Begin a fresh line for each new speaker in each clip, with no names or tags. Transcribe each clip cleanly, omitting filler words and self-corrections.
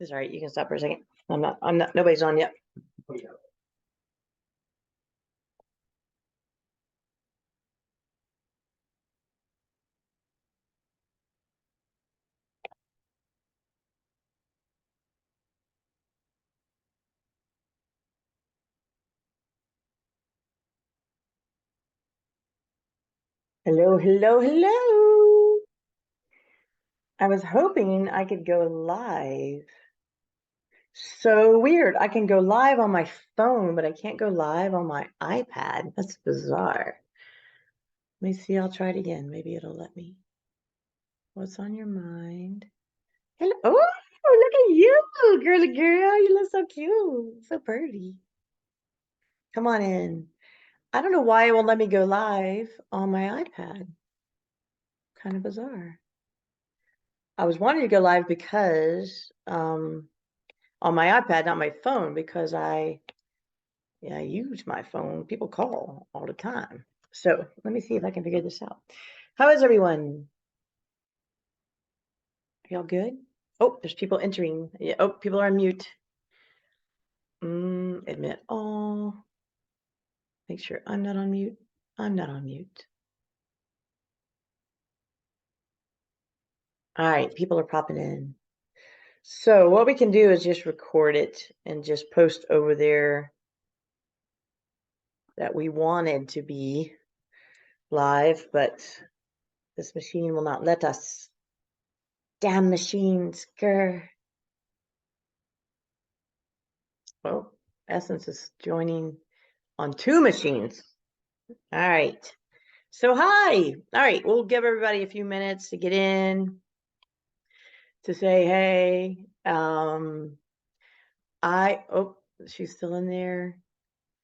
It's all right. You can stop for a second. I'm not, nobody's on yet. Hello, hello, hello. I was hoping I could go live. So weird. I can go live on my phone, but I can't go live on my iPad. That's bizarre. Let me see. I'll try it again. Maybe it'll let me. What's on your mind? Hello. Oh, look at you, girly girl. You look so cute. So pretty. Come on in. I don't know why it won't let me go live on my iPad. Kind of bizarre. I was wanting to go live because on my iPad, not my phone, because I use my phone. People call all the time. So let me see if I can figure this out. How is everyone? Y'all good? Oh, there's people entering. Yeah. Oh, people are on mute. Admit all. Make sure I'm not on mute. I'm not on mute. All right, people are popping in. So what we can do is just record it and just post over there that we wanted to be live, but this machine will not let us. Damn machines, grr. Oh, Essence is joining on 2 machines. All right. So hi. All right, we'll give everybody a few minutes to get in, to say hey. Oh, she's still in there.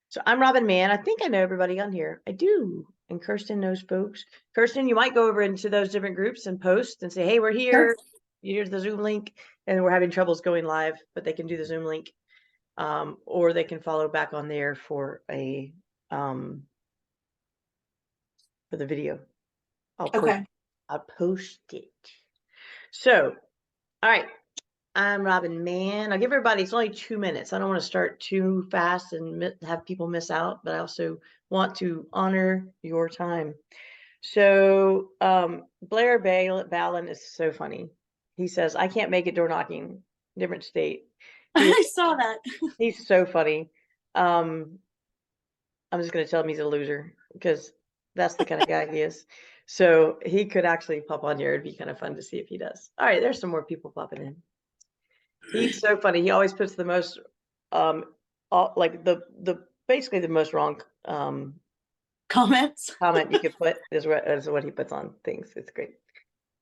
So I'm Robin Mann. I think I know everybody on here. I do. And Kirsten knows folks. Kirsten, you might go over into those different groups and post and say, hey, we're here.
Sure.
Here's the Zoom link. And we're having troubles going live, but they can do the Zoom link. Or they can follow back on there for a for the video. I'll post it. So, all right. I'm Robin Mann. I'll give everybody, it's only 2 minutes. I don't want to start too fast and have people miss out, but I also want to honor your time. So Blair Ballin is so funny. He says, I can't make it door knocking, different state.
I saw that.
He's so funny. I'm just going to tell him he's a loser because that's the kind of guy he is. So he could actually pop on here. It'd be kind of fun to see if he does. All right, there's some more people popping in. He's so funny. He always puts the most, like the basically the most wrong
comment
you could put is what he puts on things. It's great.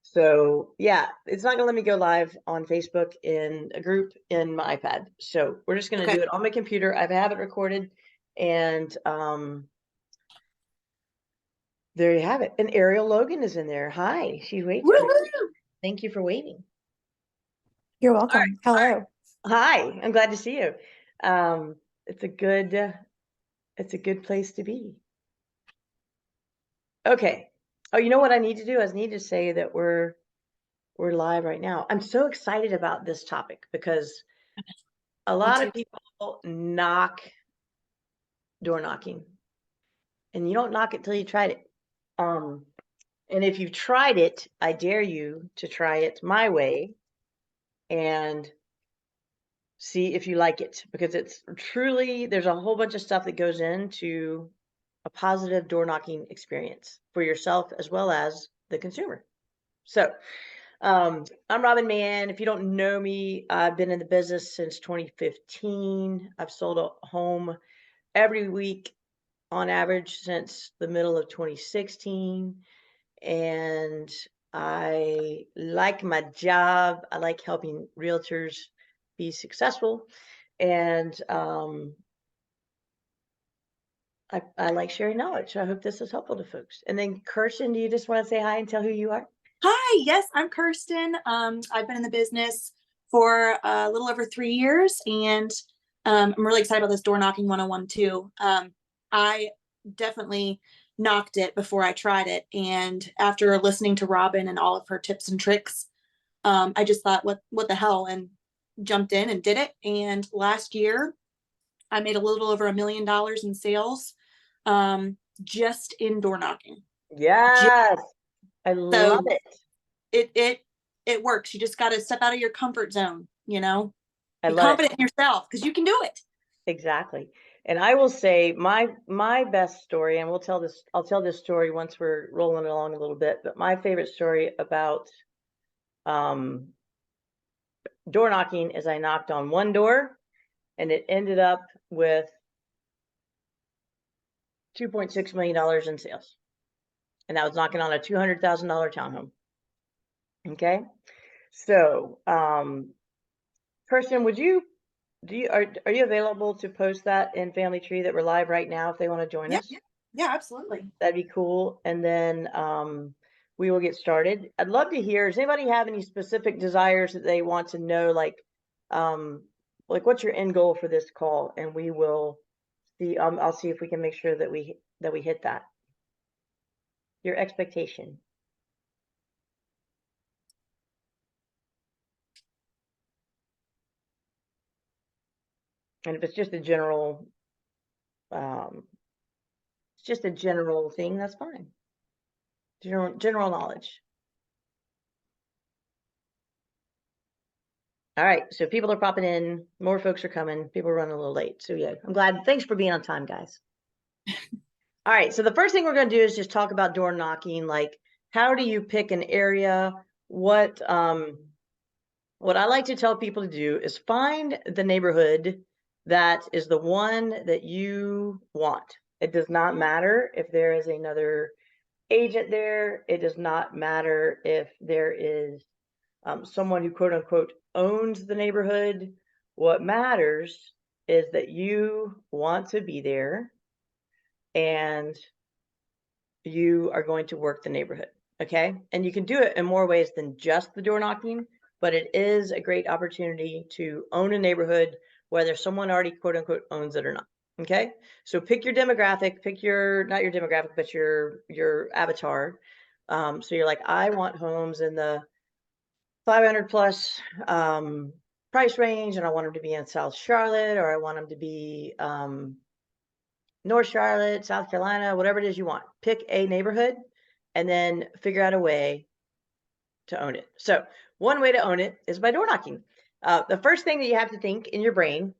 So yeah, it's not gonna let me go live on Facebook in a group in my iPad. So we're just gonna do it on my computer. I have it recorded, and there you have it. And Ariel Logan is in there. Hi, she's waving. Thank you for waving.
You're welcome. Right. Hello.
Hi, I'm glad to see you. It's a good place to be. Okay. Oh, you know what I need to do? I need to say that we're live right now. I'm so excited about this topic because a lot of people knock door knocking, and you don't knock it till you tried it. And if you've tried it, I dare you to try it my way and see if you like it, because it's truly, there's a whole bunch of stuff that goes into a positive door knocking experience for yourself as well as the consumer. So I'm Robin Mann. If you don't know me, I've been in the business since 2015. I've sold a home every week on average since the middle of 2016. And I like my job. I like helping realtors be successful. And I like sharing knowledge. So I hope this is helpful to folks. And then Kirsten, do you just want to say hi and tell who you are?
Hi, yes, I'm Kirsten. I've been in the business for a little over 3 years, and I'm really excited about this door knocking 101 too. I definitely knocked it before I tried it, and after listening to Robin and all of her tips and tricks, I just thought, what the hell? And jumped in and did it. And last year, I made a little over $1 million in sales, just in door knocking.
Yes, I love
So
it.
it works. You just got to step out of your comfort zone,
I
be
love it.
confident in yourself because you can do it.
Exactly. And I will say my best story, and I'll tell this story once we're rolling along a little bit, but my favorite story about um door knocking is I knocked on one door and it ended up with $2.6 million in sales. And that was knocking on a $200,000 townhome. Okay. So, Kirsten, are you available to post that in Family Tree that we're live right now if they want to join
Yeah,
us?
yeah, absolutely.
That'd be cool. And then we will get started. I'd love to hear, does anybody have any specific desires that they want to know, like what's your end goal for this call? And we will see, I'll see if we can make sure that we hit that. Your expectation. And if it's just a general, it's just a general thing, that's fine. General knowledge. All right, so people are popping in, more folks are coming, people are running a little late. So yeah, I'm glad. Thanks for being on time, guys. All right, so the first thing we're going to do is just talk about door knocking. Like, how do you pick an area? What I like to tell people to do is find the neighborhood that is the one that you want. It does not matter if there is another agent there. It does not matter if there is someone who quote unquote owns the neighborhood. What matters is that you want to be there and you are going to work the neighborhood. Okay. And you can do it in more ways than just the door knocking, but it is a great opportunity to own a neighborhood, whether someone already quote unquote owns it or not. Okay. So pick your demographic, pick your, not your demographic, but your avatar. So you're like, I want homes in the 500 plus price range, and I want them to be in South Charlotte, or I want them to be North Charlotte, South Carolina, whatever it is you want. Pick a neighborhood and then figure out a way to own it. So one way to own it is by door knocking. The first thing that you have to think in your brain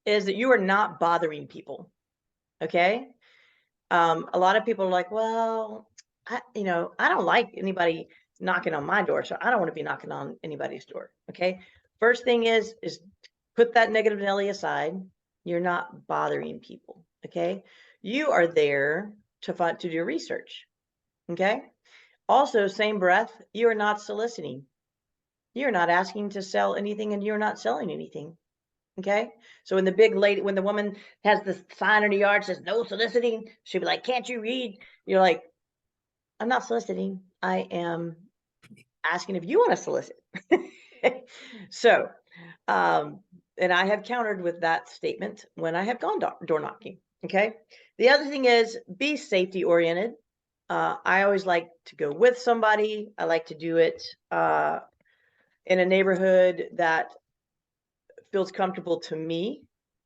is that you are not bothering people. Okay. A lot of people are like, well, I don't like anybody knocking on my door, so I don't want to be knocking on anybody's door. Okay. First thing is put that negative Nelly aside. You're not bothering people. Okay. You are there to do research. Okay. Also, same breath, you are not soliciting. You're not asking to sell anything and you're not selling anything. Okay. So when the woman has the sign in the yard says no soliciting, she'll be like, can't you read? You're like, I'm not soliciting. I am asking if you want to solicit. So, and I have countered with that statement when I have gone door knocking. Okay. The other thing is be safety oriented. I always like to go with somebody. I like to do it in a neighborhood that feels comfortable to me.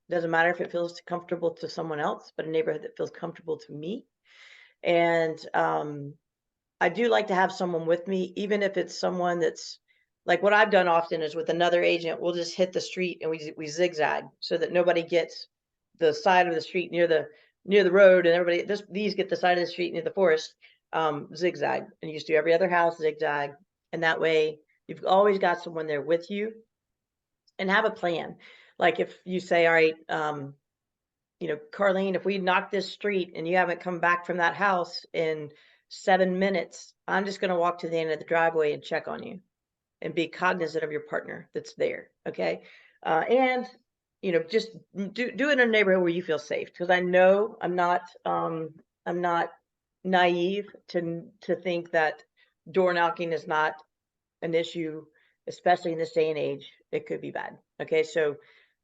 Doesn't matter if it feels comfortable to someone else, but a neighborhood that feels comfortable to me. And I do like to have someone with me, even if it's someone that's like what I've done often is with another agent, we'll just hit the street and we zigzag so that nobody gets the side of the street near the road, and everybody these get the side of the street near the forest. Zigzag, and you just do every other house zigzag, and that way you've always got someone there with you and have a plan. Like if you say, all right, Carlene, if we knock this street and you haven't come back from that house in 7 minutes, I'm just going to walk to the end of the driveway and check on you and be cognizant of your partner that's there. Okay. And just do it in a neighborhood where you feel safe. Because I know I'm not naive to think that door knocking is not an issue, especially in this day and age. It could be bad. Okay. So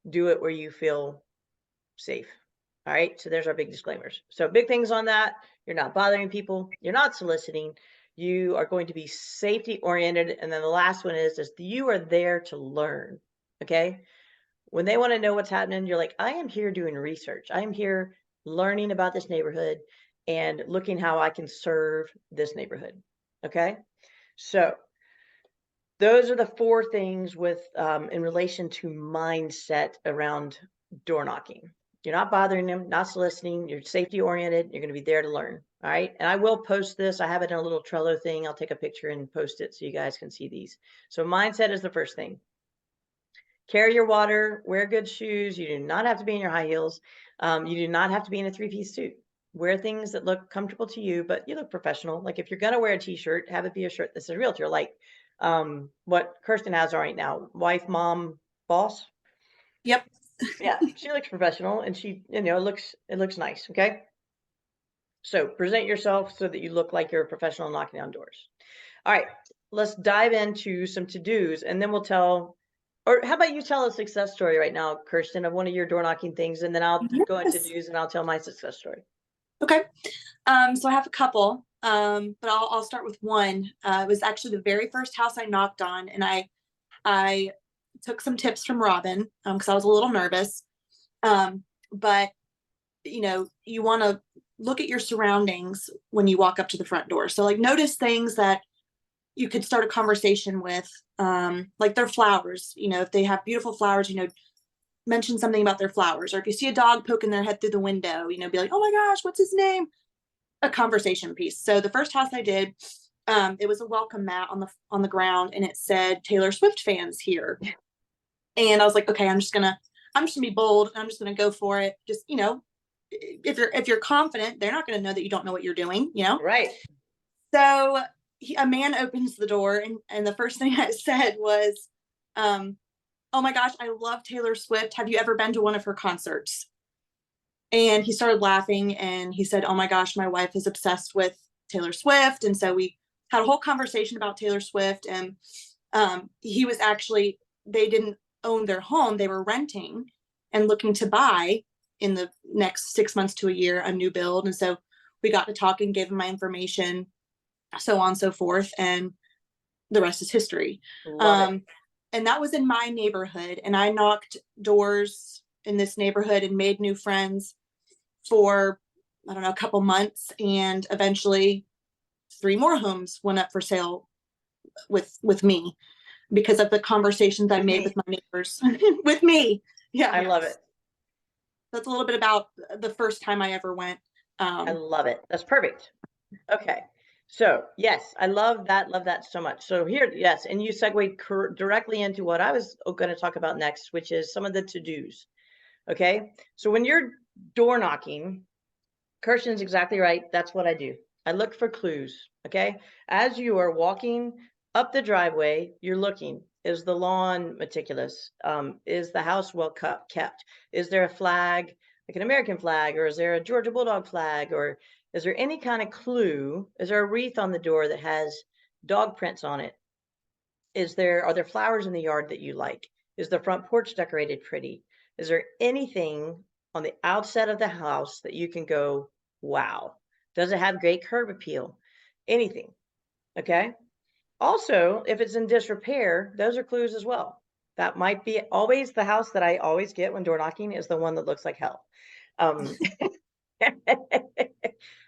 do it where you feel safe. All right. So there's our big disclaimers. So big things on that. You're not bothering people. You're not soliciting. You are going to be safety oriented. And then the last one is you are there to learn. Okay. When they want to know what's happening, you're like, I am here doing research. I am here learning about this neighborhood and looking how I can serve this neighborhood. Okay. So those are the four things with in relation to mindset around door knocking. You're not bothering them, not soliciting. You're safety oriented. You're going to be there to learn. All right. And I will post this. I have it in a little Trello thing. I'll take a picture and post it so you guys can see these. So mindset is the first thing. Carry your water, wear good shoes. You do not have to be in your high heels. You do not have to be in a three-piece suit. Wear things that look comfortable to you, but you look professional. Like if you're going to wear a t-shirt, have it be a shirt that says realtor, like what Kirsten has right now, wife, mom, boss.
Yep.
Yeah, she looks professional and she, it looks nice. Okay. So present yourself so that you look like you're a professional knocking down doors. All right, let's dive into some to-dos and then we'll tell, or how about you tell a success story right now, Kirsten, of one of your door knocking things, and then I'll go into
Yes.
to-dos and I'll tell my success story.
Okay. So I have a couple, but I'll start with one. It was actually the very first house I knocked on, and I took some tips from Robin because I was a little nervous. But you want to look at your surroundings when you walk up to the front door. So like notice things that you could start a conversation with, like their flowers. If they have beautiful flowers, mention something about their flowers. Or if you see a dog poking their head through the window, be like, oh my gosh, what's his name? A conversation piece. So the first house I did, it was a welcome mat on the ground, and it said Taylor Swift fans here. And I was like, okay, I'm just gonna be bold. I'm just gonna go for it. Just if you're confident, they're not gonna know that you don't know what you're doing.
Right.
So a man opens the door, and the first thing I said was, "Oh my gosh, I love Taylor Swift. Have you ever been to one of her concerts?" And he started laughing, and he said, "Oh my gosh, my wife is obsessed with Taylor Swift." And so we had a whole conversation about Taylor Swift. And he was actually, they didn't own their home, they were renting and looking to buy in the next 6 months to a year a new build. And so we got to talking, gave him my information, so on and so forth. And the rest is history.
Love it.
Um, and that was in my neighborhood. And I knocked doors in this neighborhood and made new friends for, I don't know, a couple months. And eventually 3 more homes went up for sale with me because of the conversations I
With
made
me.
with my neighbors. With me. Yeah.
I love it.
That's a little bit about the first time I ever went.
I love it. That's perfect. Okay. So yes, I love that. Love that so much. So here, yes, and you segued directly into what I was going to talk about next, which is some of the to-dos. Okay. So when you're door knocking, Kirsten's exactly right. That's what I do. I look for clues. Okay. As you are walking up the driveway, you're looking. Is the lawn meticulous? Is the house well kept? Is there a flag, like an American flag, or is there a Georgia Bulldog flag? Or is there any kind of clue? Is there a wreath on the door that has dog prints on it? Are there flowers in the yard that you like? Is the front porch decorated pretty? Is there anything on the outside of the house that you can go, wow? Does it have great curb appeal? Anything. Okay. Also, if it's in disrepair, those are clues as well. That might be always the house that I always get when door knocking is the one that looks like hell. Um,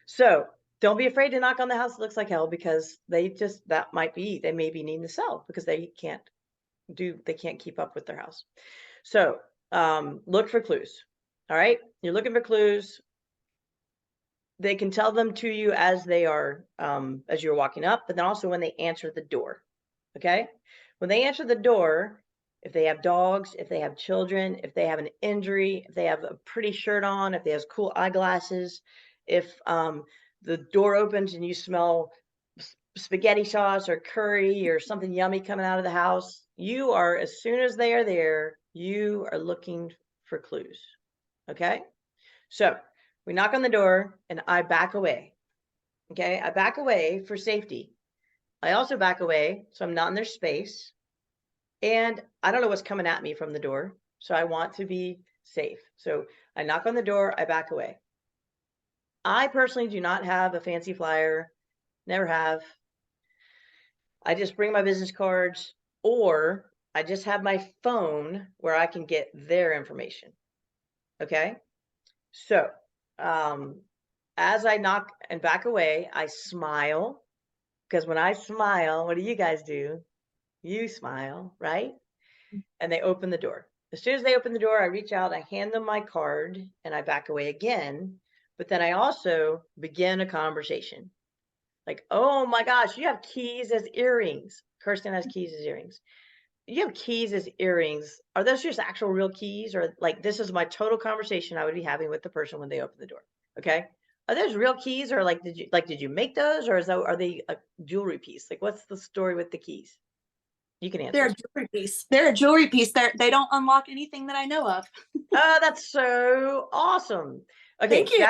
so don't be afraid to knock on the house that looks like hell, because they may be needing to sell because they can't keep up with their house. So look for clues. All right. You're looking for clues. They can tell them to you as they are, as you're walking up, but then also when they answer the door. Okay. When they answer the door, if they have dogs, if they have children, if they have an injury, if they have a pretty shirt on, if they have cool eyeglasses, if the door opens and you smell spaghetti sauce or curry or something yummy coming out of the house, as soon as they are there, you are looking for clues. Okay. So we knock on the door and I back away. Okay. I back away for safety. I also back away so I'm not in their space. And I don't know what's coming at me from the door. So I want to be safe. So I knock on the door, I back away. I personally do not have a fancy flyer, never have. I just bring my business cards, or I just have my phone where I can get their information. Okay. So, um, as I knock and back away, I smile because when I smile, what do you guys do? You smile, right? And they open the door. As soon as they open the door, I reach out, I hand them my card, and I back away again. But then I also begin a conversation. Like, oh my gosh, you have keys as earrings. Kirsten has keys as earrings. You have keys as earrings. Are those just actual real keys? Or like this is my total conversation I would be having with the person when they open the door. Okay. Are those real keys or like did you make those or are they a jewelry piece? Like what's the story with the keys? You can
They're
answer.
a jewelry piece. They're a jewelry piece. They don't unlock anything that I know of.
Oh, that's so awesome.
Thank
Okay,
you.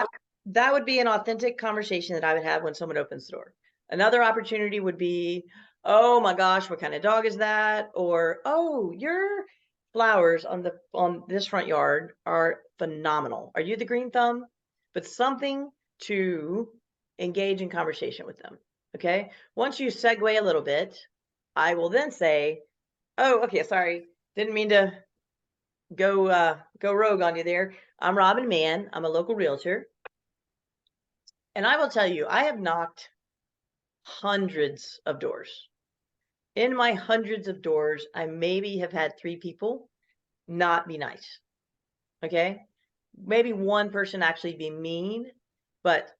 that would be an authentic conversation that I would have when someone opens the door. Another opportunity would be, "Oh my gosh, what kind of dog is that?" Or, "Oh, your flowers on this front yard are phenomenal. Are you the green thumb?" But something to engage in conversation with them. Okay? Once you segue a little bit, I will then say, "Oh, okay, sorry. Didn't mean to go rogue on you there. I'm Robin Mann. I'm a local realtor. And I will tell you, I have knocked hundreds of doors. In my hundreds of doors, I maybe have had 3 people not be nice. Okay. Maybe one person actually be mean, but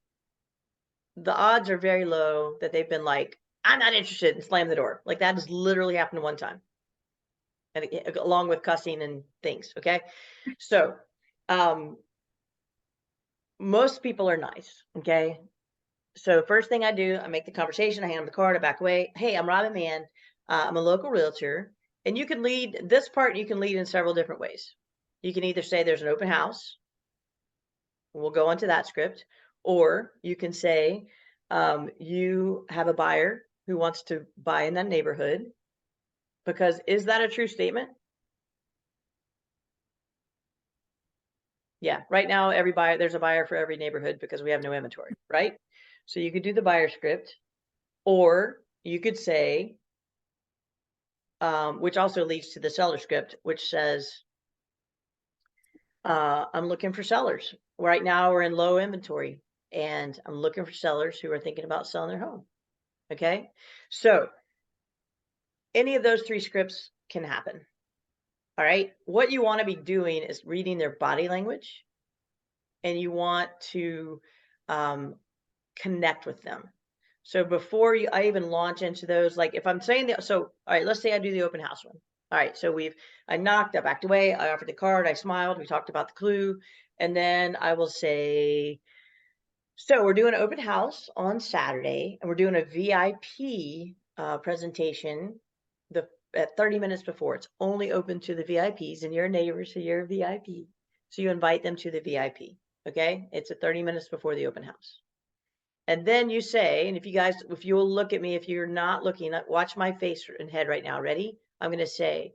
the odds are very low that they've been like, I'm not interested and slam the door. Like that has literally happened one time. And along with cussing and things. Okay. So, um, most people are nice. Okay. So first thing I do, I make the conversation, I hand them the card, I back away. Hey, I'm Robin Mann. I'm a local realtor. And you can lead this part, you can lead in several different ways. You can either say there's an open house, we'll go into that script, or you can say you have a buyer who wants to buy in that neighborhood. Because is that a true statement? Yeah, right now every buyer, there's a buyer for every neighborhood because we have no inventory, right? So you could do the buyer script, or you could say, which also leads to the seller script, which says, I'm looking for sellers. Right now, we're in low inventory, and I'm looking for sellers who are thinking about selling their home. Okay. So, any of those 3 scripts can happen. All right. What you want to be doing is reading their body language, and you want to um, connect with them. So before I even launch into those, like if I'm saying all right, let's say I do the open house one. All right, so I knocked, I backed away, I offered the card, I smiled, we talked about the clue, and then I will say, so we're doing an open house on Saturday, and we're doing a VIP presentation at 30 minutes before. It's only open to the VIPs, and you're a neighbor, so you're a VIP. So you invite them to the VIP. Okay, it's at 30 minutes before the open house. And then you say, and if you'll look at me, if you're not looking, watch my face and head right now. Ready? I'm going to say,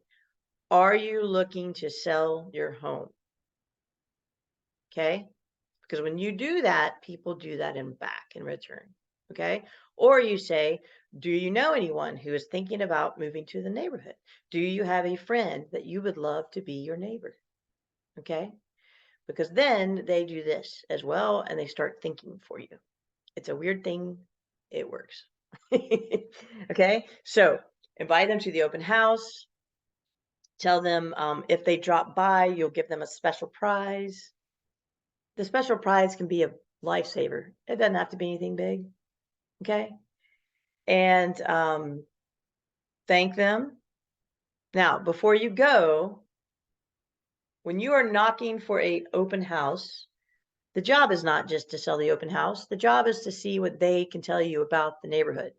are you looking to sell your home? Okay. Because when you do that, people do that in return. Okay. Or you say, do you know anyone who is thinking about moving to the neighborhood? Do you have a friend that you would love to be your neighbor? Okay. Because then they do this as well and they start thinking for you. It's a weird thing. It works. Okay. So invite them to the open house. Tell them if they drop by, you'll give them a special prize. The special prize can be a lifesaver. It doesn't have to be anything big. Okay. And thank them. Now, before you go, when you are knocking for a open house, the job is not just to sell the open house. The job is to see what they can tell you about the neighborhood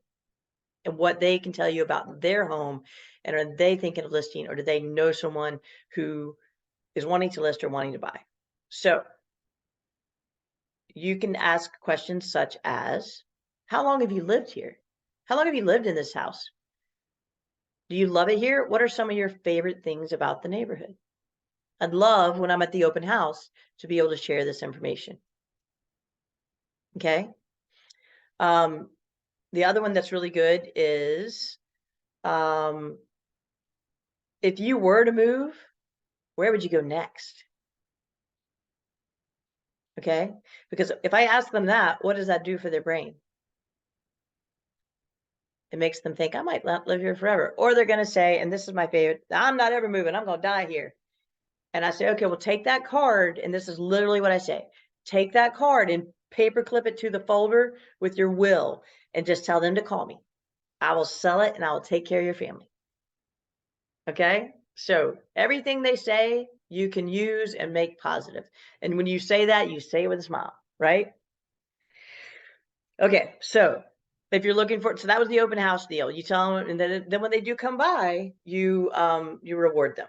and what they can tell you about their home. And are they thinking of listing or do they know someone who is wanting to list or wanting to buy? So you can ask questions such as, how long have you lived here? How long have you lived in this house? Do you love it here? What are some of your favorite things about the neighborhood? I'd love when I'm at the open house to be able to share this information. Okay. Um, the other one that's really good is if you were to move, where would you go next? Okay, because if I ask them that, what does that do for their brain? It makes them think I might not live here forever. Or they're going to say, and this is my favorite, I'm not ever moving. I'm going to die here. And I say, okay, well, take that card. And this is literally what I say. Take that card and paperclip it to the folder with your will and just tell them to call me. I will sell it and I will take care of your family. Okay. So everything they say, you can use and make positive. And when you say that, you say it with a smile, right? Okay. So if you're looking for, so that was the open house deal. You tell them, and then when they do come by, you reward them.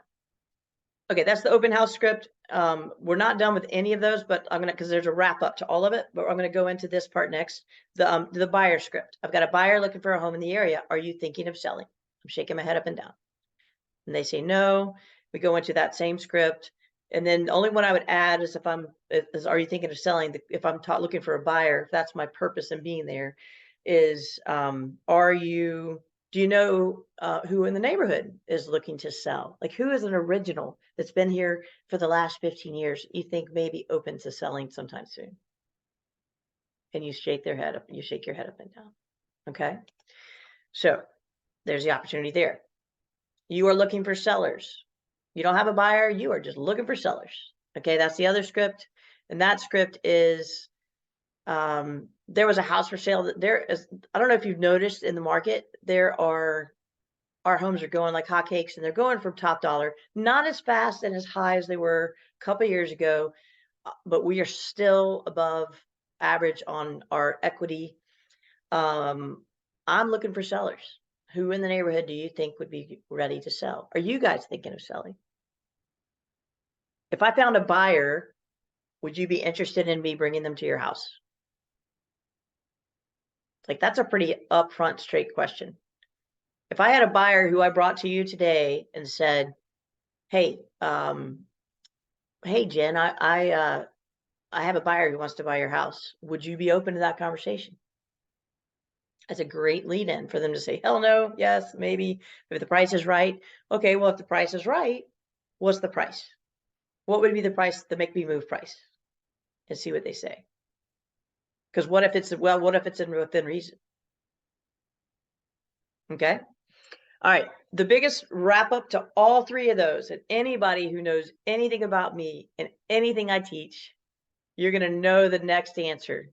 Okay, that's the open house script. We're not done with any of those, but I'm gonna, because there's a wrap up to all of it, but I'm gonna go into this part next. The buyer script. I've got a buyer looking for a home in the area. Are you thinking of selling? I'm shaking my head up and down. And they say no. We go into that same script. And then the only one I would add is are you thinking of selling? If I'm looking for a buyer, if that's my purpose in being there, is do you know who in the neighborhood is looking to sell? Like who is an original that's been here for the last 15 years, you think may be open to selling sometime soon? And you shake your head up and down. Okay. So there's the opportunity there. You are looking for sellers. You don't have a buyer, you are just looking for sellers. Okay, that's the other script. And that script is there was a house for sale that there is, I don't know if you've noticed in the market, our homes are going like hotcakes and they're going from top dollar, not as fast and as high as they were a couple of years ago, but we are still above average on our equity. I'm looking for sellers. Who in the neighborhood do you think would be ready to sell? Are you guys thinking of selling? If I found a buyer, would you be interested in me bringing them to your house? Like that's a pretty upfront, straight question. If I had a buyer who I brought to you today and said, "Hey, hey, Jen, I have a buyer who wants to buy your house. Would you be open to that conversation?" That's a great lead in for them to say, hell no, yes, maybe, if the price is right. Okay, well, if the price is right, what's the price? What would be the price, the make me move price? And see what they say. Because what if it's within reason? Okay. All right. The biggest wrap up to all three of those, and anybody who knows anything about me and anything I teach, you're going to know the next answer.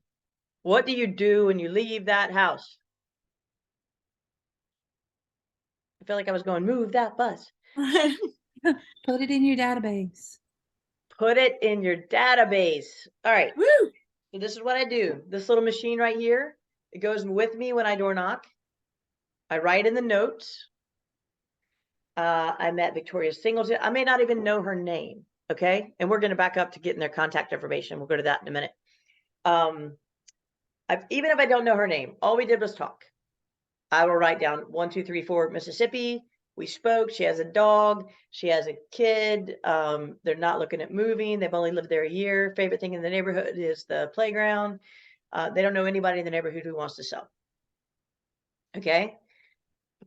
What do you do when you leave that house? I feel like I was going, move that bus.
Put it in your database.
Put it in your database. All right.
Woo!
So this is what I do. This little machine right here, it goes with me when I door knock. I write in the notes. I met Victoria Singleton. I may not even know her name. Okay. And we're going to back up to getting their contact information. We'll go to that in a minute. Even if I don't know her name, all we did was talk. I will write down 1, 2, 3, 4, Mississippi. We spoke. She has a dog. She has a kid. They're not looking at moving. They've only lived there a year. Favorite thing in the neighborhood is the playground. They don't know anybody in the neighborhood who wants to sell. Okay.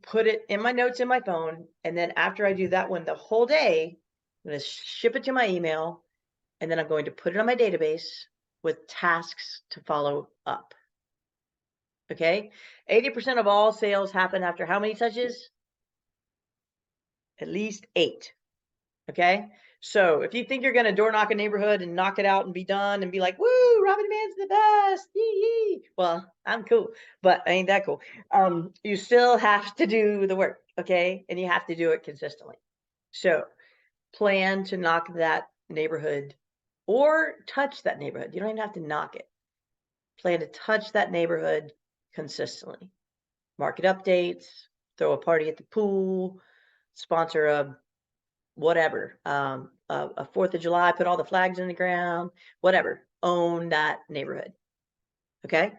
Put it in my notes in my phone. And then after I do that one the whole day, I'm going to ship it to my email. And then I'm going to put it on my database with tasks to follow up. Okay. 80% of all sales happen after how many touches? At least 8. Okay. So if you think you're going to door knock a neighborhood and knock it out and be done and be like, woo, Robin Mann's the best. Yee, yee. Well, I'm cool, but I ain't that cool. You still have to do the work. Okay. And you have to do it consistently. So plan to knock that neighborhood or touch that neighborhood. You don't even have to knock it. Plan to touch that neighborhood consistently. Market updates, throw a party at the pool, sponsor a whatever, a 4th of July, put all the flags in the ground, whatever, own that neighborhood. Okay.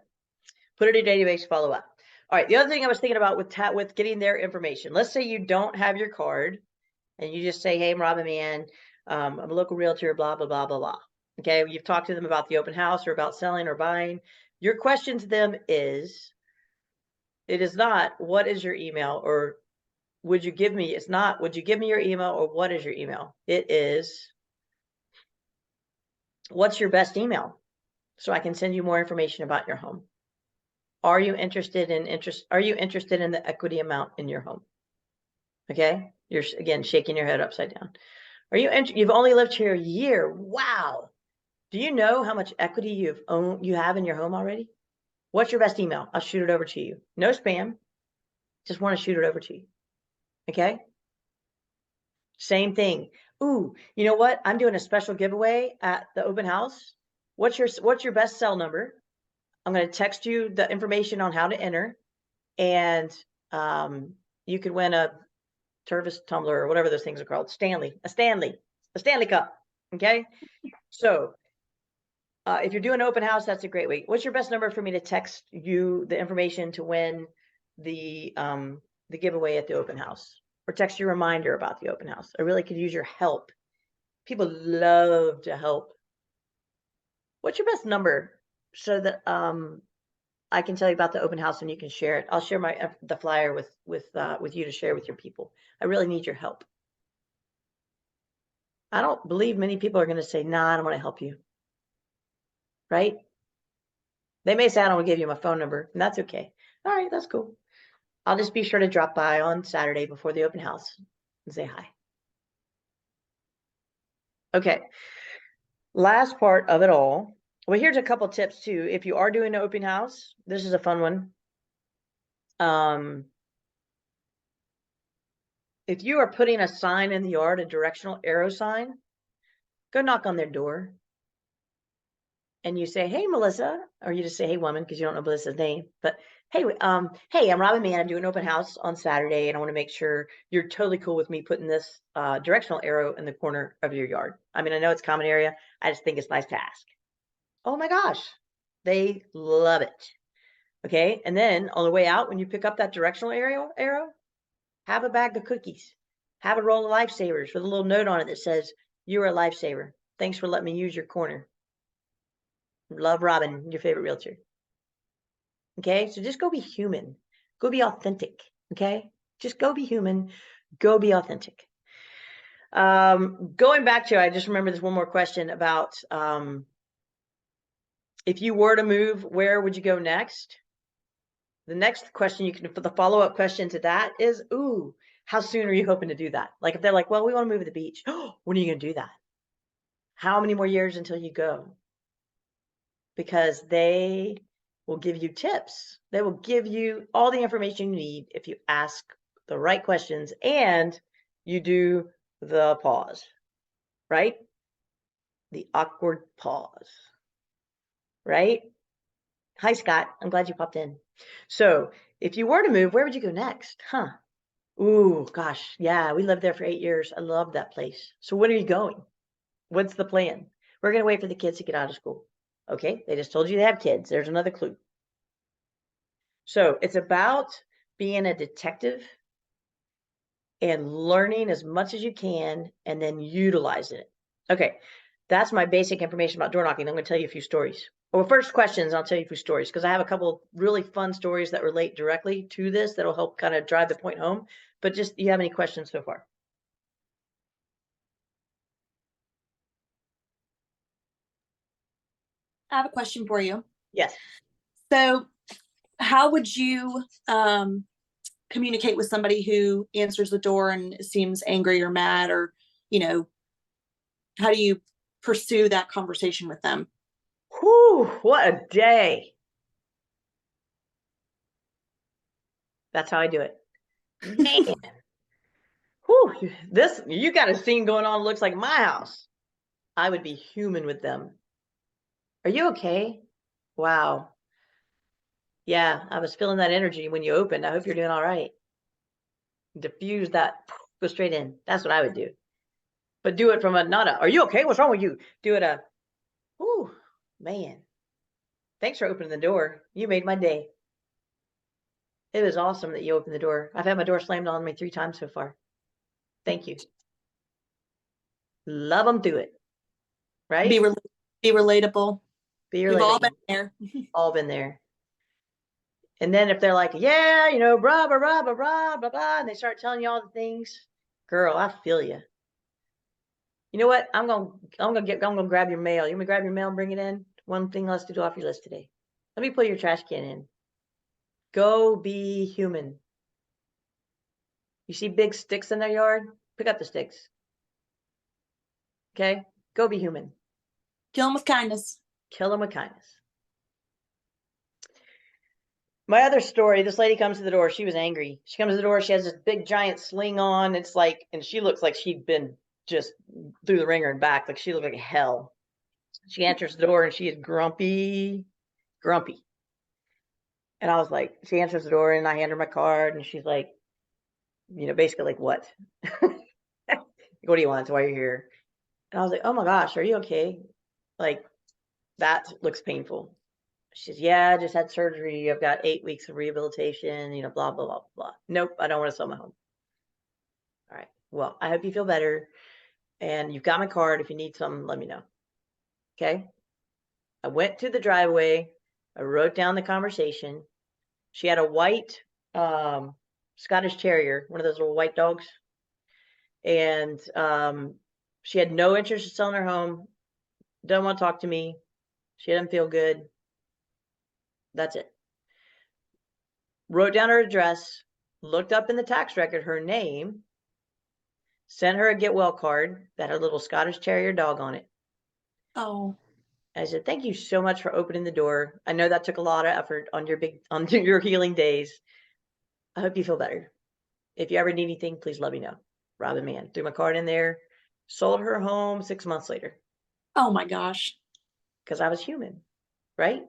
Put it in your database, follow up. All right. The other thing I was thinking about with getting their information, let's say you don't have your card and you just say, hey, I'm Robin Mann. I'm a local realtor, blah, blah, blah, blah, blah. Okay. You've talked to them about the open house or about selling or buying. Your question to them is, it is not, what is your email or would you give me, it's not, would you give me your email, or what is your email? It is, what's your best email? So I can send you more information about your home. Are you interested in the equity amount in your home? Okay. You're again shaking your head upside down. Are you you've only lived here a year? Wow. Do you know how much equity you have in your home already? What's your best email? I'll shoot it over to you. No spam. Just want to shoot it over to you. Okay. Same thing. Ooh, you know what? I'm doing a special giveaway at the open house. What's your best cell number? I'm going to text you the information on how to enter, and you could win a Tervis tumbler or whatever those things are called. A Stanley Cup. Okay. So if you're doing an open house, that's a great way. What's your best number for me to text you the information to win the giveaway at the open house, or text you a reminder about the open house? I really could use your help. People love to help. What's your best number so that I can tell you about the open house and you can share it? I'll share the flyer with you to share with your people. I really need your help. I don't believe many people are going to say, "Nah, I don't want to help you." Right? They may say, "I don't want to give you my phone number," and that's okay. All right, that's cool. I'll just be sure to drop by on Saturday before the open house and say hi. Okay. Last part of it all. Well, here's a couple tips too. If you are doing an open house, this is a fun one. If you are putting a sign in the yard, a directional arrow sign, go knock on their door. And you say, "Hey, Melissa," or you just say, "Hey, woman," because you don't know Melissa's name. But hey, hey, I'm Robin Mann. I'm doing an open house on Saturday, and I want to make sure you're totally cool with me putting this directional arrow in the corner of your yard. I mean, I know it's a common area. I just think it's nice to ask. Oh my gosh, they love it. Okay, and then on the way out, when you pick up that directional arrow, have a bag of cookies, have a roll of Lifesavers with a little note on it that says, "You're a lifesaver. Thanks for letting me use your corner. Love, Robin, your favorite realtor." Okay, so just go be human. Go be authentic. Okay, just go be human. Go be authentic. Going back to, I just remember this one more question about if you were to move, where would you go next? The next question you can, for the follow-up question to that is, ooh, how soon are you hoping to do that? Like if they're like, "Well, we want to move to the beach." When are you going to do that? How many more years until you go? Because they will give you tips. They will give you all the information you need if you ask the right questions and you do the pause, right? The awkward pause, right? Hi, Scott. I'm glad you popped in. So if you were to move, where would you go next? Huh? Ooh, gosh. Yeah, we lived there for 8 years. I love that place. So when are you going? What's the plan? We're going to wait for the kids to get out of school. Okay, they just told you they have kids. There's another clue. So it's about being a detective and learning as much as you can and then utilizing it. Okay, that's my basic information about door knocking. I'm going to tell you a few stories. Well, first questions, I'll tell you a few stories because I have a couple really fun stories that relate directly to this that'll help kind of drive the point home. But just, do you have any questions so far?
I have a question for you.
Yes.
So, how would you communicate with somebody who answers the door and seems angry or mad, or, how do you pursue that conversation with them?
Whew, what a day. That's how I do it. Man. Whew, you got a scene going on, looks like my house. I would be human with them. Are you okay? Wow. Yeah, I was feeling that energy when you opened. I hope you're doing all right. Diffuse that, go straight in. That's what I would do. But do it from are you okay? What's wrong with you? Do it whew, man. Thanks for opening the door. You made my day. It was awesome that you opened the door. I've had my door slammed on me 3 times so far. Thank you. Love them through it. Right?
Be relatable.
Be
We've all
relatable.
been there.
All been there. And then if they're like, yeah, you know, blah, blah, blah, blah, blah, blah, blah, and they start telling you all the things, girl, I feel you. You know what? I'm gonna grab your mail. You want me to grab your mail and bring it in? One thing less to do off your list today. Let me put your trash can in. Go be human. You see big sticks in their yard? Pick up the sticks. Okay? Go be human.
Kill them with kindness.
Kill them with kindness. My other story, this lady comes to the door. She was angry. She comes to the door. She has this big giant sling on. It's like, and she looks like she'd been just through the ringer and back. Like she looked like hell. She enters the door and she is grumpy. And I was like, she answers the door and I hand her my card and she's like, you know, basically like, what? What do you want? Why are you here? And I was like, oh my gosh, are you okay? Like, that looks painful. She says, yeah, I just had surgery. I've got 8 weeks of rehabilitation, you know, blah, blah, blah, blah. Nope, I don't want to sell my home. All right. Well, I hope you feel better. And you've got my card. If you need something, let me know. Okay. I went to the driveway. I wrote down the conversation. She had a white Scottish Terrier, one of those little white dogs. And she had no interest in selling her home. Doesn't want to talk to me. She doesn't feel good. That's it. Wrote down her address, looked up in the tax record her name, sent her a get well card that had a little Scottish Terrier dog on it.
Oh.
I said, thank you so much for opening the door. I know that took a lot of effort on your healing days. I hope you feel better. If you ever need anything, please let me know. Robin Mann. Threw my card in there, sold her home 6 months later.
Oh my gosh.
Because I was human, right?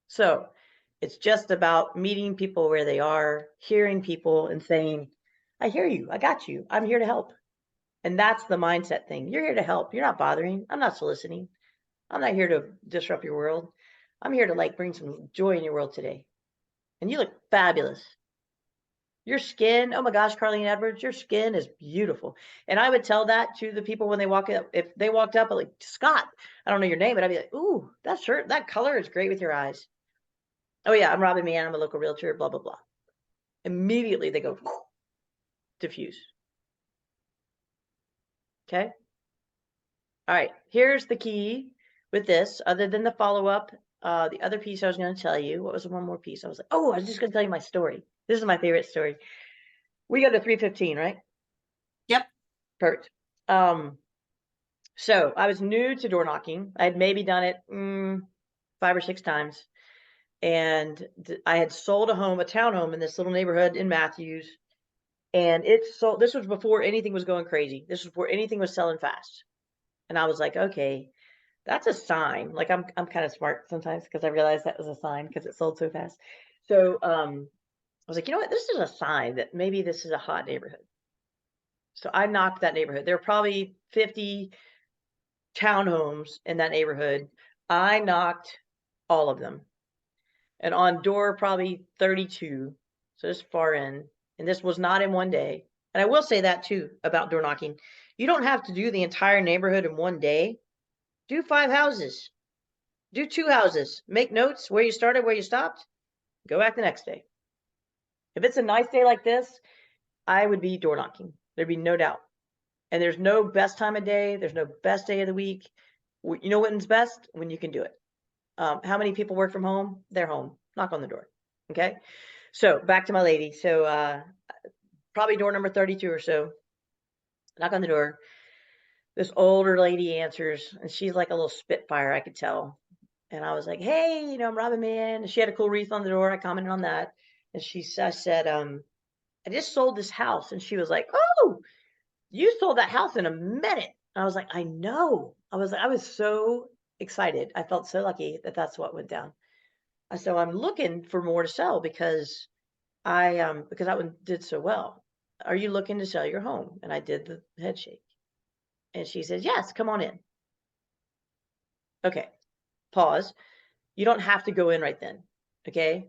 So it's just about meeting people where they are, hearing people and saying, I hear you. I got you. I'm here to help. And that's the mindset thing. You're here to help. You're not bothering. I'm not soliciting. I'm not here to disrupt your world. I'm here to like bring some joy in your world today. And you look fabulous. Your skin, oh my gosh, Carlene Edwards, your skin is beautiful. And I would tell that to the people when they walk up. If they walked up, like, Scott, I don't know your name, but I'd be like, ooh, that shirt, that color is great with your eyes. Oh yeah, I'm Robin Mann. I'm a local realtor, blah, blah, blah. Immediately they go, diffuse. Okay. All right. Here's the key with this, other than the follow-up. The other piece I was going to tell you, what was the one more piece? I was like, oh, I was just going to tell you my story. This is my favorite story. We go to 315, right?
Yep.
Perfect. So I was new to door knocking. I had maybe done it 5 or 6 times. And I had sold a home, a townhome in this little neighborhood in Matthews. And it sold, this was before anything was going crazy. This was before anything was selling fast. And I was like, okay, that's a sign. Like I'm kind of smart sometimes because I realized that was a sign because it sold so fast. So I was like, you know what? This is a sign that maybe this is a hot neighborhood. So I knocked that neighborhood. There were probably 50 townhomes in that neighborhood. I knocked all of them. And on door probably 32. So this far in. And this was not in one day. And I will say that too about door knocking. You don't have to do the entire neighborhood in one day. Do 5 houses. Do 2 houses. Make notes where you started, where you stopped. Go back the next day. If it's a nice day like this, I would be door knocking. There'd be no doubt. And there's no best time of day. There's no best day of the week. You know when's best? When you can do it. How many people work from home? They're home. Knock on the door. Okay. So back to my lady. So probably door number 32 or so. Knock on the door. This older lady answers, and she's like a little spitfire, I could tell. And I was like, hey, you know, I'm Robin Mann. And she had a cool wreath on the door. I commented on that. And I said, I just sold this house. And she was like, oh, you sold that house in a minute. And I was like, I know. I was so excited. I felt so lucky that that's what went down. So I'm looking for more to sell because because that one did so well. Are you looking to sell your home? And I did the head shake. And she says, yes, come on in. Okay. Pause. You don't have to go in right then. Okay.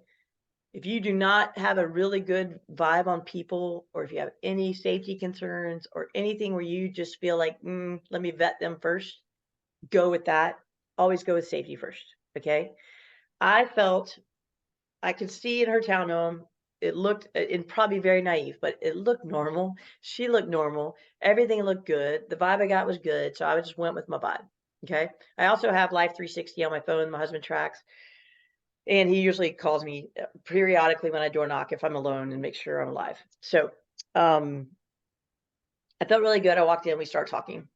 If you do not have a really good vibe on people, or if you have any safety concerns or anything where you just feel like, let me vet them first, go with that. Always go with safety first. Okay. I felt I could see in her townhome, it looked, and probably very naive, but it looked normal. She looked normal. Everything looked good. The vibe I got was good. So I just went with my vibe. Okay. I also have Life 360 on my phone. My husband tracks, and he usually calls me periodically when I door knock if I'm alone and make sure I'm alive. So, I felt really good. I walked in, we start talking,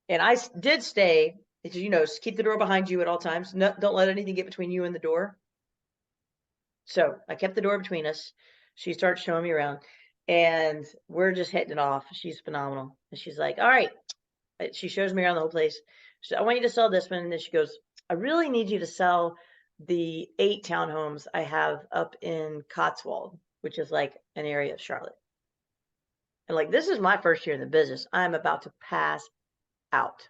and did stay because, keep the door behind you at all times. No, don't let anything get between you and the door. So I kept the door between us. She starts showing me around, and we're just hitting it off. She's phenomenal. And she's like, all right. She shows me around the whole place. She said, I want you to sell this one. And then she goes, I really need you to sell the 8 townhomes I have up in Cotswold, which is like an area of Charlotte. And like, this is my first year in the business. I'm about to pass out.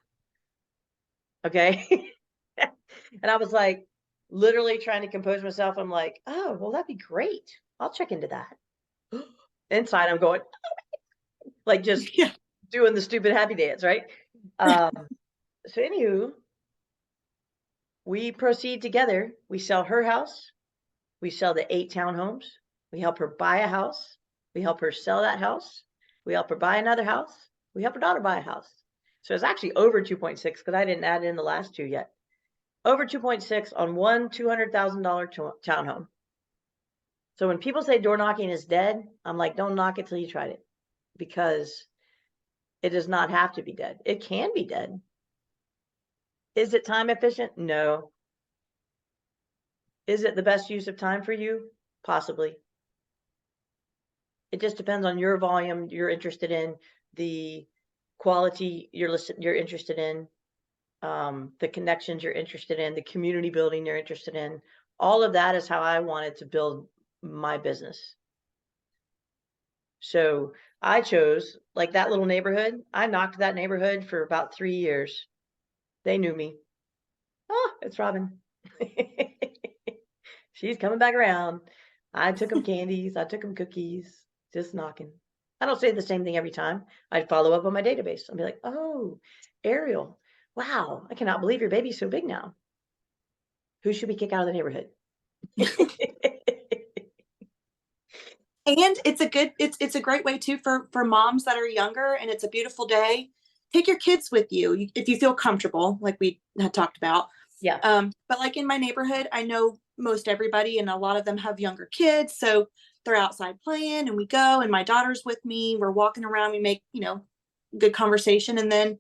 Okay. And I was like, literally trying to compose myself. I'm like, oh, well, that'd be great. I'll check into that. Inside, I'm going, like, just doing the stupid happy dance, right? So, anywho, we proceed together. We sell her house. We sell the 8 townhomes. We help her buy a house. We help her sell that house. We help her buy another house. We help her daughter buy a house. So it's actually over 2.6 because I didn't add in the last 2 yet. Over 2.6 on one $200,000 townhome. So when people say door knocking is dead, I'm like, don't knock it till you tried it, because it does not have to be dead. It can be dead. Is it time efficient? No. Is it the best use of time for you? Possibly. It just depends on your volume you're interested in, the quality you're interested in, the connections you're interested in, the community building you're interested in. All of that is how I wanted to build my business. So I chose, like, that little neighborhood. I knocked that neighborhood for about 3 years. They knew me. Oh, it's Robin. She's coming back around. I took them candies. I took them cookies. Just knocking. I don't say the same thing every time. I'd follow up on my database. I'd be like, oh, Ariel, wow, I cannot believe your baby's so big now. Who should we kick out of the neighborhood?
And it's a great way too for moms that are younger and it's a beautiful day. Take your kids with you if you feel comfortable, like we had talked about.
Yeah.
But like in my neighborhood, I know most everybody, and a lot of them have younger kids, so they're outside playing, and we go, and my daughter's with me. We're walking around. We make good conversation, and then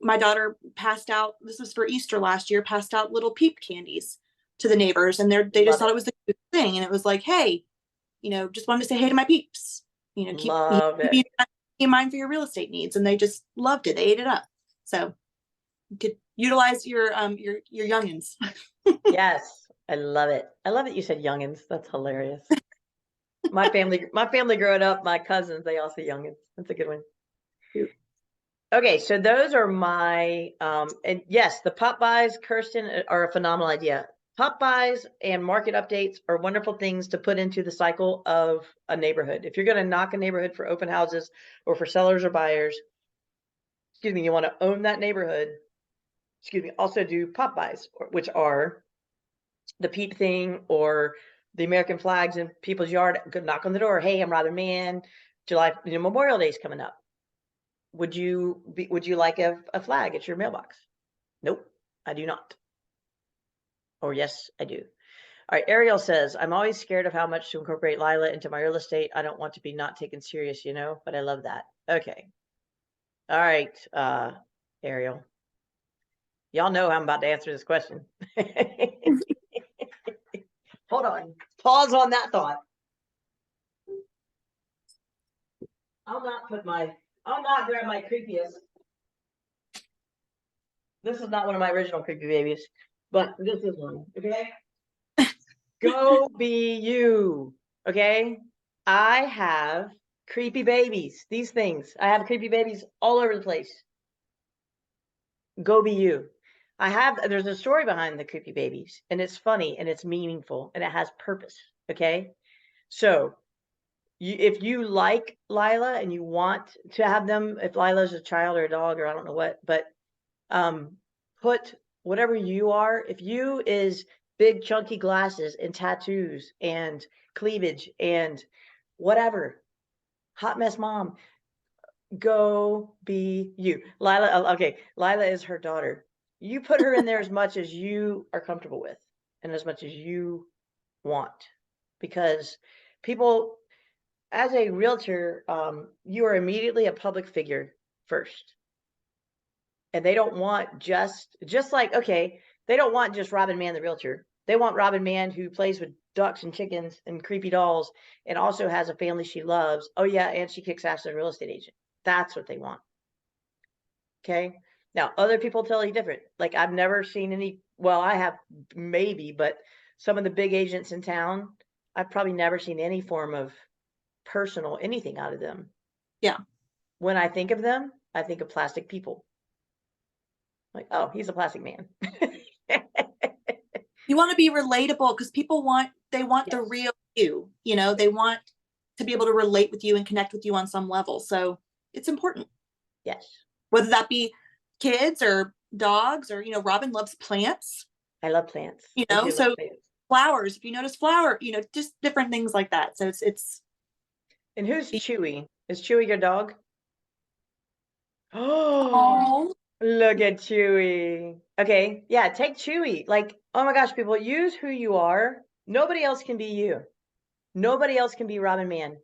my daughter passed out. This was for Easter last year. Passed out little peep candies to the neighbors, and they just thought it was the cutest thing, and it was like, hey, just wanted to say hey to my peeps. Keep in mind for your real estate needs, and they just loved it. They ate it up. So you could utilize your youngins.
Yes, I love it. I love that you said youngins. That's hilarious. My family growing up, my cousins, they all say youngins. That's a good one. Okay, so those are my and yes, the pop buys, Kirsten, are a phenomenal idea. Pop buys and market updates are wonderful things to put into the cycle of a neighborhood. If you're going to knock a neighborhood for open houses or for sellers or buyers, excuse me, you want to own that neighborhood. Excuse me, also do pop buys, which are the peep thing or the American flags in people's yard. Good, knock on the door. Hey, I'm Rather Man. July, Memorial Day's coming up. Would you like a flag at your mailbox? Nope, I do not. Or yes, I do. All right, Ariel says, I'm always scared of how much to incorporate Lila into my real estate. I don't want to be not taken serious, but I love that. Okay. All right, Ariel. Y'all know I'm about to answer this question. Hold on. Pause on that thought. I'll not grab my creepiest. This is not one of my original creepy babies, but this is one. Okay. Go be you. Okay. I have creepy babies. These things. I have creepy babies all over the place. Go be you. There's a story behind the creepy babies, and it's funny and it's meaningful and it has purpose. Okay. So if you like Lila and you want to have them, if Lila's a child or a dog or I don't know what, but put whatever you are. If you is big chunky glasses and tattoos and cleavage and whatever. Hot mess mom. Go be you. Lila, okay, Lila is her daughter. You put her in there as much as you are comfortable with and as much as you want. Because people, as a realtor, you are immediately a public figure first. And they don't want just like, okay, they don't want just Robin Mann, the realtor. They want Robin Mann who plays with ducks and chickens and creepy dolls and also has a family she loves. Oh yeah, and she kicks ass as a real estate agent. That's what they want. Okay. Now, other people tell you different. Like I've never seen any, well, I have maybe, but some of the big agents in town, I've probably never seen any form of personal anything out of them.
Yeah.
When I think of them, I think of plastic people. Like, oh, he's a plastic man.
You want to be relatable because people want the
Yes.
real you, you know, they want to be able to relate with you and connect with you on some level. So it's important.
Yes.
Whether that be kids or dogs or, you know, Robin loves plants,
I love plants.
you
I
know,
do love
so
plants.
flowers, if you notice flower, you know, just different things like that. So it's
And who's Chewy? Is Chewy your dog? Oh,
oh,
look at Chewy. Okay, yeah, take Chewy. Like, oh my gosh, people, use who you are. Nobody else can be you. Nobody else can be Robin Mann.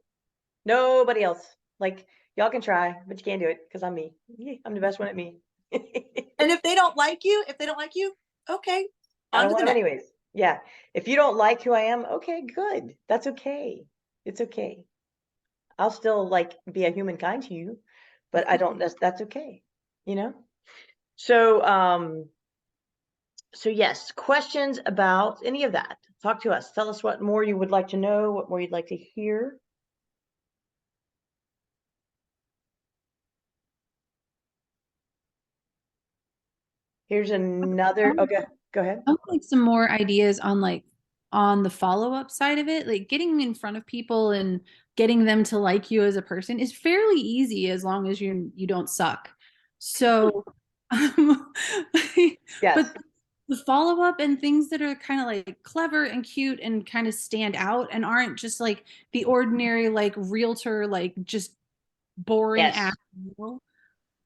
Nobody else. Like, y'all can try, but you can't do it because I'm me. I'm the best one at me.
and if they don't like you, okay,
I
on
don't
to
want
the
them
next.
anyways. Yeah. If you don't like who I am, okay, good. That's okay. It's okay. I'll still like be a human kind to you, but I don't, that's okay. You know? So, so yes, questions about any of that. Talk to us. Tell us what more you would like to know, what more you'd like to hear. Here's another, okay, go ahead.
I would like some more ideas on on the follow-up side of it. Like getting in front of people and getting them to like you as a person is fairly easy as long as you don't suck. So um,
Yes.
but the follow-up and things that are kind of like clever and cute and kind of stand out and aren't just like the ordinary like realtor like just boring
Yes.
ass deal.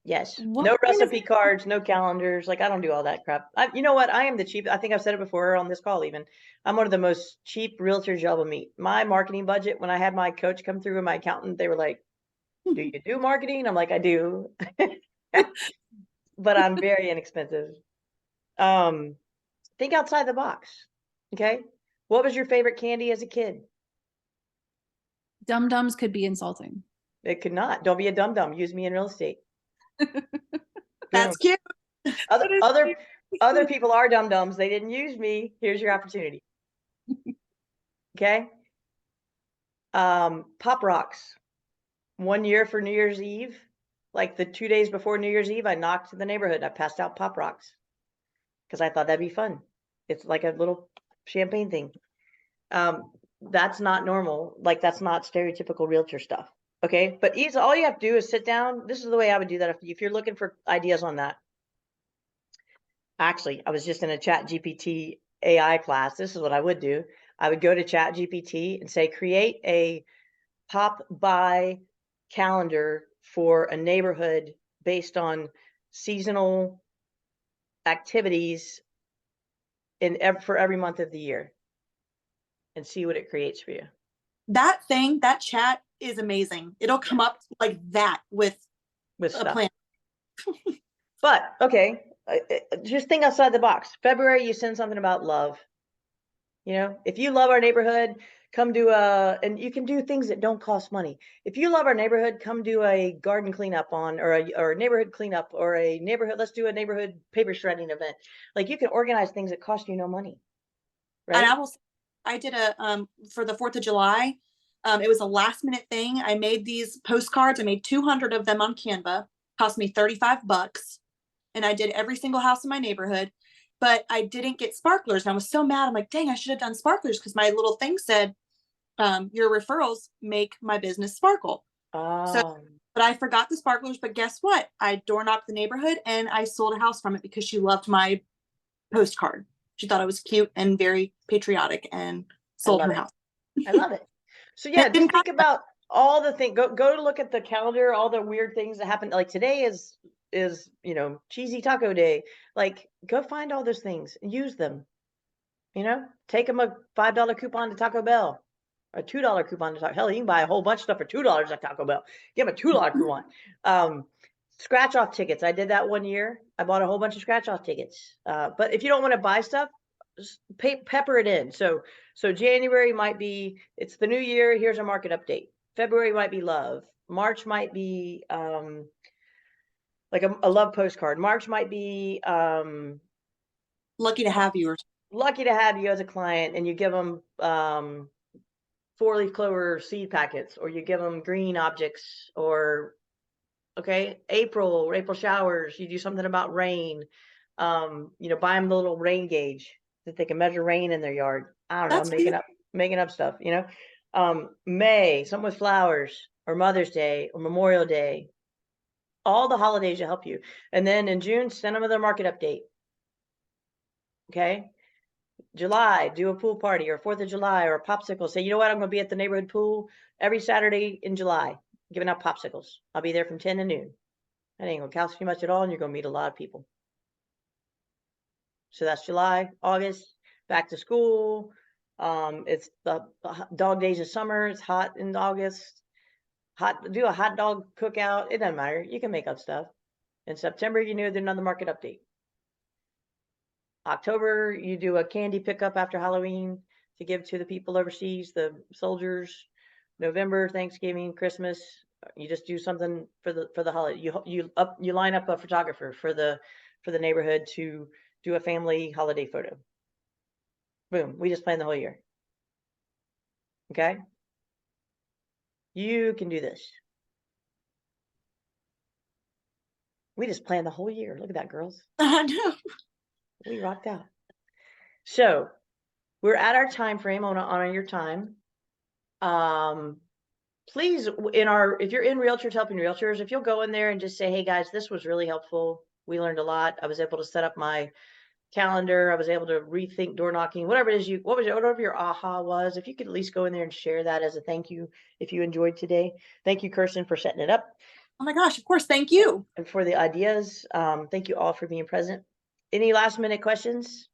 Yes.
What
No
kind of
recipe cards, no calendars. Like I don't do all that crap. You know what? I am the cheap. I think I've said it before on this call even. I'm one of the most cheap realtors y'all will meet. My marketing budget, when I had my coach come through and my accountant, they were like, do you do marketing? I'm like, I do. But I'm very inexpensive. Think outside the box. Okay. What was your favorite candy as a kid?
dum-dums could be insulting?
It could not. Don't be a dum-dum. Use me in real estate. Boom.
That's cute.
Other
That is
other
cute.
other people are dum-dums. They didn't use me. Here's your opportunity. Okay. Pop rocks. One year for New Year's Eve, like the 2 days before New Year's Eve, I knocked the neighborhood. I passed out pop rocks because I thought that'd be fun. It's like a little champagne thing. That's not normal. Like that's not stereotypical realtor stuff. Okay. But all you have to do is sit down. This is the way I would do that if you're looking for ideas on that. Actually, I was just in a Chat GPT AI class. This is what I would do. I would go to Chat GPT and say, create a pop by calendar for a neighborhood based on seasonal activities for every month of the year and see what it creates for you.
That chat is amazing. It'll come up like that with
With
a
stuff.
plan.
But okay, just think outside the box. February, you send something about love. You know, if you love our neighborhood, come do and you can do things that don't cost money. If you love our neighborhood, come do a garden cleanup or a neighborhood cleanup or let's do a neighborhood paper shredding event. Like you can organize things that cost you no money. Right.
And I did for the 4th of July. It was a last minute thing. I made these postcards. I made 200 of them on Canva. Cost me $35. And I did every single house in my neighborhood, but I didn't get sparklers. And I was so mad. I'm like, dang, I should have done sparklers because my little thing said, your referrals make my business sparkle. So, but I forgot the sparklers. But guess what? I door knocked the neighborhood and I sold a house from it because she loved my postcard. She thought it was cute and very patriotic and sold
love
her
it.
house.
I love it. So yeah, just think about all the things. Go to look at the calendar, all the weird things that happen. Like today is cheesy taco day. Like go find all those things and use them. Take them a $5 coupon to Taco Bell, a $2 coupon to Taco. Hell, you can buy a whole bunch of stuff for $2 at Taco Bell. Give them a $2 coupon. Scratch off tickets. I did that one year. I bought a whole bunch of scratch off tickets. But if you don't want to buy stuff, just pepper it in. So January might be, it's the new year. Here's a market update. February might be love. March might be like a love postcard. March might be
Lucky to have you.
lucky to have you as a client, and you give them 4-leaf clover seed packets, or you give them green objects, or April showers, you do something about rain. Buy them the little rain gauge that they can measure rain in their yard. I don't know,
That's
making up stuff, May, something with flowers, or Mother's Day, or Memorial Day. All the holidays will help you. And then in June, send them their market update. Okay. July, do a pool party, or 4th of July, or a popsicle. Say, you know what? I'm going to be at the neighborhood pool every Saturday in July, giving out popsicles. I'll be there from 10 to noon. That ain't going to cost you much at all, and you're going to meet a lot of people. So that's July. August, back to school. It's the dog days of summer. It's hot in August. Do a hot dog cookout. It doesn't matter. You can make up stuff. In September, there's another market update. October, you do a candy pickup after Halloween to give to the people overseas, the soldiers. November, Thanksgiving, Christmas, you just do something for the holiday. You line up a photographer for the neighborhood to do a family holiday photo. Boom, we just planned the whole year. Okay? You can do this. We just planned the whole year. Look at that, girls.
I know.
We rocked out. So we're at our time frame. I want to honor your time. Please, if you're in Realtors Helping Realtors, if you'll go in there and just say, hey guys, this was really helpful. We learned a lot. I was able to set up my calendar. I was able to rethink door knocking, whatever it is whatever your aha was. If you could at least go in there and share that as a thank you if you enjoyed today. Thank you, Kirsten, for setting it up.
Oh my gosh, of course. Thank you.
And for the ideas. Thank you all for being present. Any last minute questions?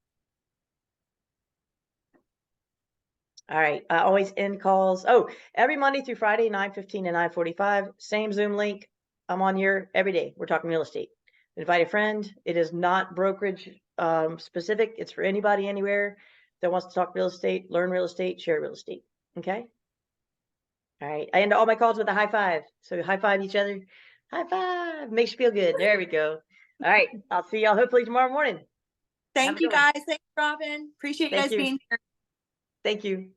All right. I always end calls. Oh, every Monday through Friday, 9:15 and 9:45. Same Zoom link. I'm on here every day. We're talking real estate. Invite a friend. It is not brokerage specific. It's for anybody, anywhere that wants to talk real estate, learn real estate, share real estate. Okay. All right. I end all my calls with a high five. So high five each other. High five. Makes you feel good. There we go. All right. I'll see y'all hopefully tomorrow morning.
Thank you guys. Thanks, Robin. Appreciate you guys being here.
Thank you.